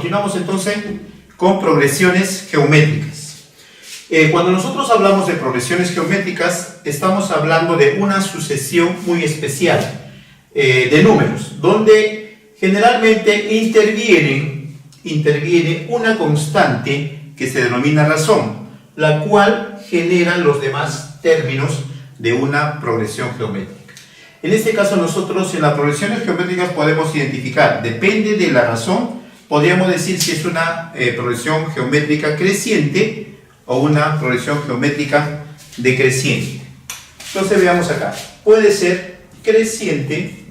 Continuamos entonces con progresiones geométricas. Cuando nosotros hablamos de progresiones geométricas, estamos hablando de una sucesión muy especial de números, donde generalmente interviene una constante que se denomina razón, la cual genera los demás términos de una progresión geométrica. En este caso nosotros en las progresiones geométricas podemos identificar, depende de la razón, podríamos decir si es una progresión geométrica creciente o una progresión geométrica decreciente. Entonces veamos acá, puede ser creciente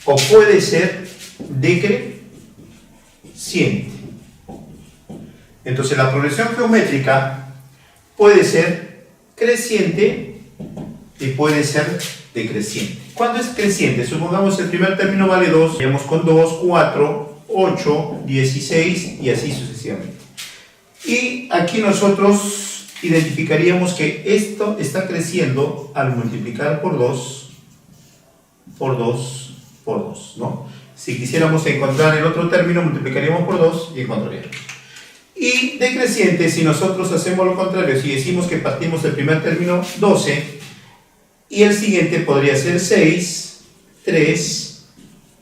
o puede ser decreciente. Entonces la progresión geométrica puede ser creciente y puede ser decreciente. ¿Cuándo es creciente? Supongamos el primer término vale 2, vamos con 2, 4, 8, 16 y así sucesivamente. Y aquí nosotros identificaríamos que esto está creciendo al multiplicar por 2, por 2, por 2, ¿no? Si quisiéramos encontrar el otro término, multiplicaríamos por 2 y encontraríamos. Y decreciente, si nosotros hacemos lo contrario, si decimos que partimos del primer término 12, y el siguiente podría ser 6, 3,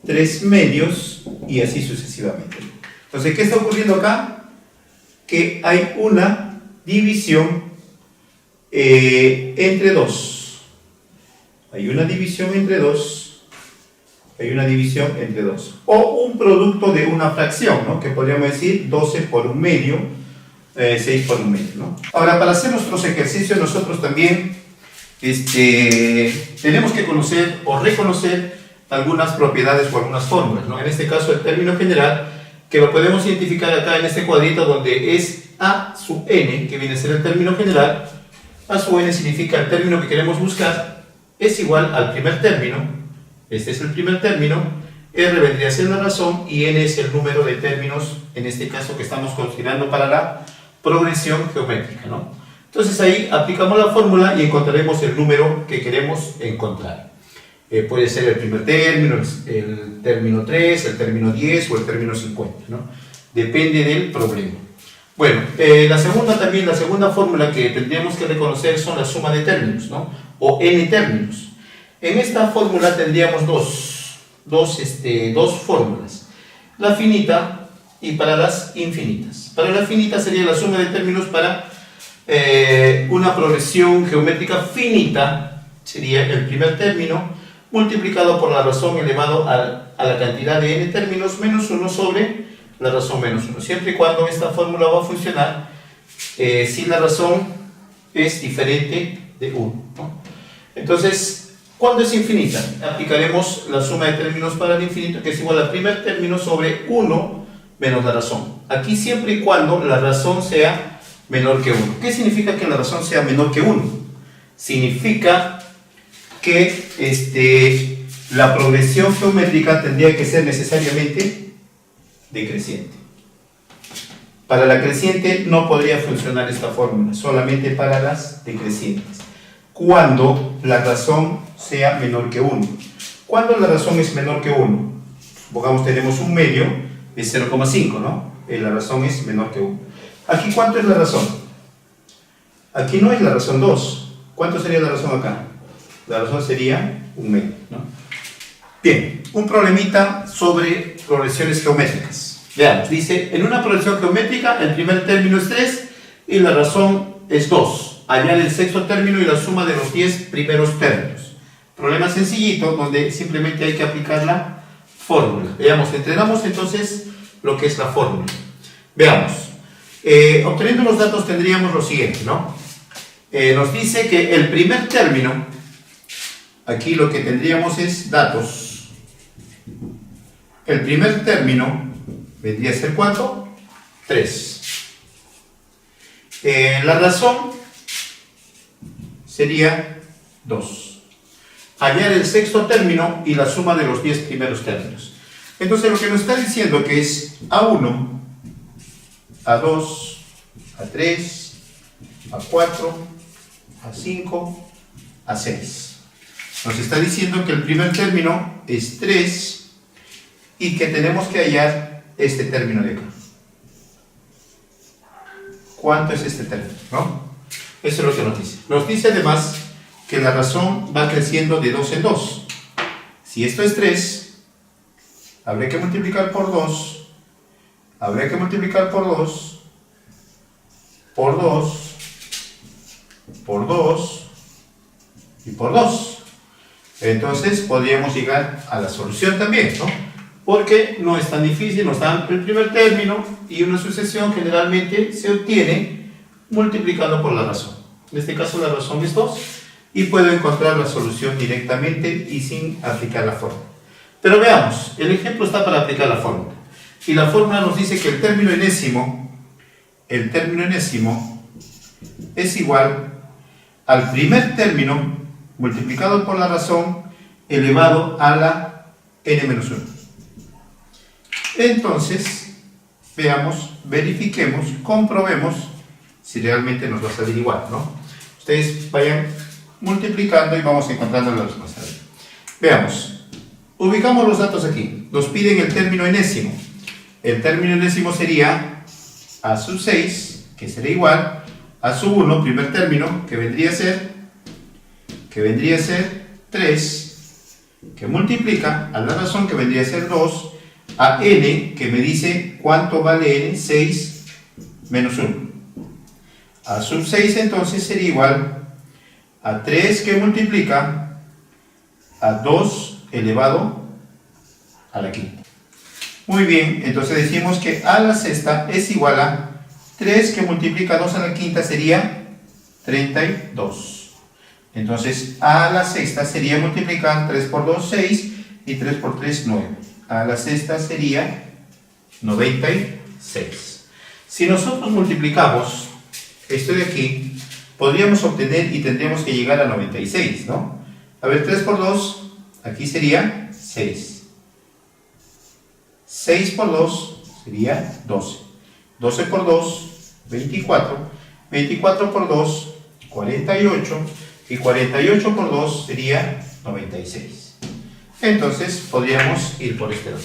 3 medios y así sucesivamente. Entonces, ¿qué está ocurriendo acá? Que hay una división entre 2. Hay una división entre 2. Hay una división entre 2. O un producto de una fracción, ¿no? Que podríamos decir 12 por un medio, 6 por un medio, ¿no? Ahora, para hacer nuestros ejercicios, nosotros también tenemos que conocer o reconocer algunas propiedades o algunas fórmulas, ¿no? En este caso el término general, que lo podemos identificar acá en este cuadrito donde es A sub n, que viene a ser el término general. A sub n significa el término que queremos buscar, es igual al primer término, este es el primer término, R vendría a ser la razón y n es el número de términos, en este caso que estamos considerando para la progresión geométrica, ¿no? Entonces ahí aplicamos la fórmula y encontraremos el número que queremos encontrar. Puede ser el primer término, el término 3, el término 10 o el término 50, ¿no? Depende del problema. Bueno, la segunda fórmula que tendríamos que reconocer son la suma de términos, ¿no? O n términos. En esta fórmula tendríamos dos fórmulas. La finita y para las infinitas. Para la finita sería la suma de términos para una progresión geométrica finita, sería el primer término multiplicado por la razón elevado a la cantidad de n términos menos 1 sobre la razón menos 1, siempre y cuando esta fórmula va a funcionar si la razón es diferente de 1, ¿no? Entonces, ¿cuándo es infinita? Aplicaremos la suma de términos para el infinito, que es igual al primer término sobre 1 menos la razón. Aquí siempre y cuando la razón sea menor que 1. ¿Qué significa que la razón sea menor que 1? Significa que la progresión geométrica tendría que ser necesariamente decreciente. Para la creciente no podría funcionar esta fórmula, solamente para las decrecientes. Cuando la razón sea menor que 1. ¿Cuándo la razón es menor que 1? Supongamos tenemos un medio de 0,5, ¿no? La razón es menor que 1. Aquí, ¿cuánto es la razón? Aquí no es la razón 2. ¿Cuánto sería la razón acá? La razón sería un medio, ¿no? Bien, un problemita sobre progresiones geométricas. Veamos, dice, en una progresión geométrica el primer término es 3 y la razón es 2. Añade el sexto término y la suma de los 10 primeros términos. Problema sencillito donde simplemente hay que aplicar la fórmula. Veamos, entrenamos entonces lo que es la fórmula. Veamos. Obteniendo los datos tendríamos lo siguiente, ¿no? Nos dice que el primer término, aquí lo que tendríamos es datos. El primer término vendría a ser ¿cuánto? 3. La razón sería 2. Añade el sexto término y la suma de los 10 primeros términos. Entonces lo que nos está diciendo que es A1, A2, A3, A4, A5, A6. Nos está diciendo que el primer término es 3 y que tenemos que hallar este término de acá? ¿Cuánto es este término? ¿No? Eso es lo que nos dice. Nos dice además que la razón va creciendo de 2 en 2. Si esto es 3, habría que multiplicar por 2, habría que multiplicar por 2, por 2, por 2 y por 2. Entonces podríamos llegar a la solución también, ¿no? Porque no es tan difícil, nos dan el primer término y una sucesión generalmente se obtiene multiplicando por la razón. En este caso la razón es 2 y puedo encontrar la solución directamente y sin aplicar la fórmula. Pero veamos, el ejemplo está para aplicar la fórmula. Y la fórmula nos dice que el término enésimo es igual al primer término multiplicado por la razón elevado a la n-1. Entonces, veamos, verifiquemos, comprobemos si realmente nos va a salir igual, ¿no? Ustedes vayan multiplicando y vamos encontrando la respuesta. Veamos, ubicamos los datos aquí. Nos piden el término enésimo. El término enésimo sería a sub 6, que sería igual a sub 1, primer término, que vendría a ser 3, que multiplica a la razón, que vendría a ser 2, a n, que me dice cuánto vale n, 6 menos 1. A sub 6 entonces sería igual a 3 que multiplica a 2 elevado a la quinta. Muy bien, entonces decimos que a la sexta es igual a 3 que multiplica a 2 a la quinta sería 32. Entonces a la sexta sería multiplicar 3 por 2, 6 y 3 por 3, 9. A la sexta sería 96. Si nosotros multiplicamos esto de aquí, podríamos obtener y tendríamos que llegar a 96, ¿no? A ver, 3 por 2, aquí sería 6. 6 por 2 sería 12. 12 por 2, 24. 24 por 2, 48. Y 48 por 2 sería 96. Entonces podríamos ir por este lado.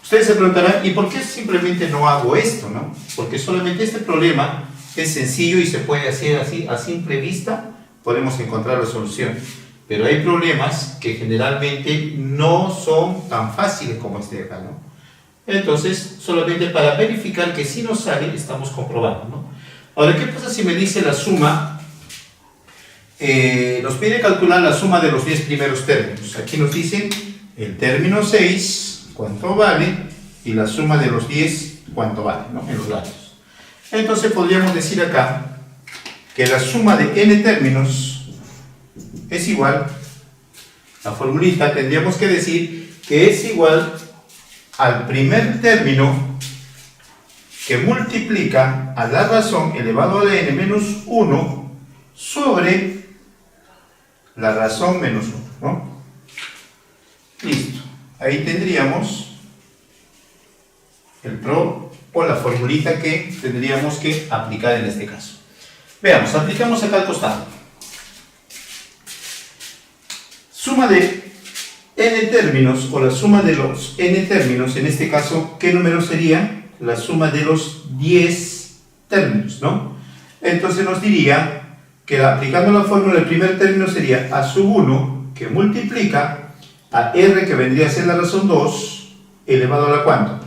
Ustedes se preguntarán, ¿y por qué simplemente no hago esto, no? Porque solamente este problema es sencillo y se puede hacer así, a simple vista podemos encontrar la solución. Pero hay problemas que generalmente no son tan fáciles como este de acá, ¿no? Entonces, solamente para verificar que si nos sale, estamos comprobando, ¿no? Ahora, ¿qué pasa si me dice la suma? Nos pide calcular la suma de los 10 primeros términos. Aquí nos dicen el término 6, cuánto vale, y la suma de los 10, cuánto vale, ¿no? En los lados. Entonces podríamos decir acá que la suma de n términos es igual, la formulita tendríamos que decir que es igual al primer término que multiplica a la razón elevado a la n menos 1 sobre la razón menos 1, ¿no? Listo. Ahí tendríamos el pro o la formulita que tendríamos que aplicar en este caso. Veamos, aplicamos acá al costado. Suma de n términos o la suma de los n términos, en este caso, ¿qué número sería? La suma de los 10 términos, ¿no? Entonces nos diría que aplicando la fórmula, el primer término sería a sub 1, que multiplica a r, que vendría a ser la razón 2, elevado a la ¿cuánto?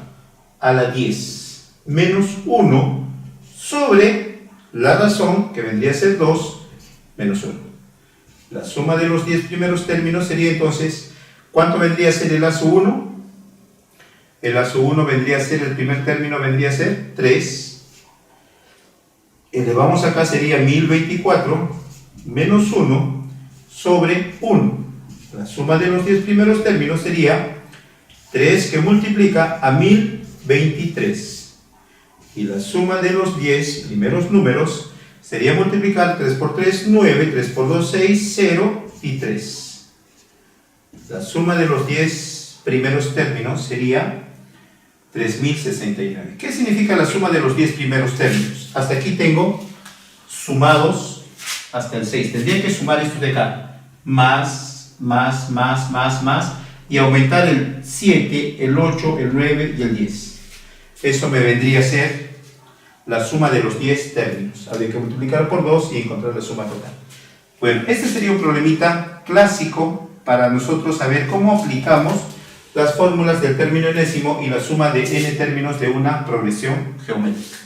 A la 10, menos 1, sobre la razón, que vendría a ser 2, menos 1. La suma de los 10 primeros términos sería entonces, ¿cuánto vendría a ser el a sub 1? El a sub 1 vendría a ser, el primer término vendría a ser 3. Elevamos acá sería 1024 menos 1 sobre 1. La suma de los 10 primeros términos sería 3 que multiplica a 1023. Y la suma de los 10 primeros números sería multiplicar 3 por 3, 9, 3 por 2, 6, 0 y 3. La suma de los 10 primeros términos sería 3069. ¿Qué significa la suma de los 10 primeros términos? Hasta aquí tengo sumados hasta el 6. Tendría que sumar esto de acá. Más, y aumentar el 7, el 8, el 9 y el 10. Eso me vendría a ser la suma de los 10 términos. Habría que multiplicar por 2 y encontrar la suma total. Bueno, este sería un problemita clásico para nosotros saber cómo aplicamos las fórmulas del término enésimo y la suma de n términos de una progresión geométrica.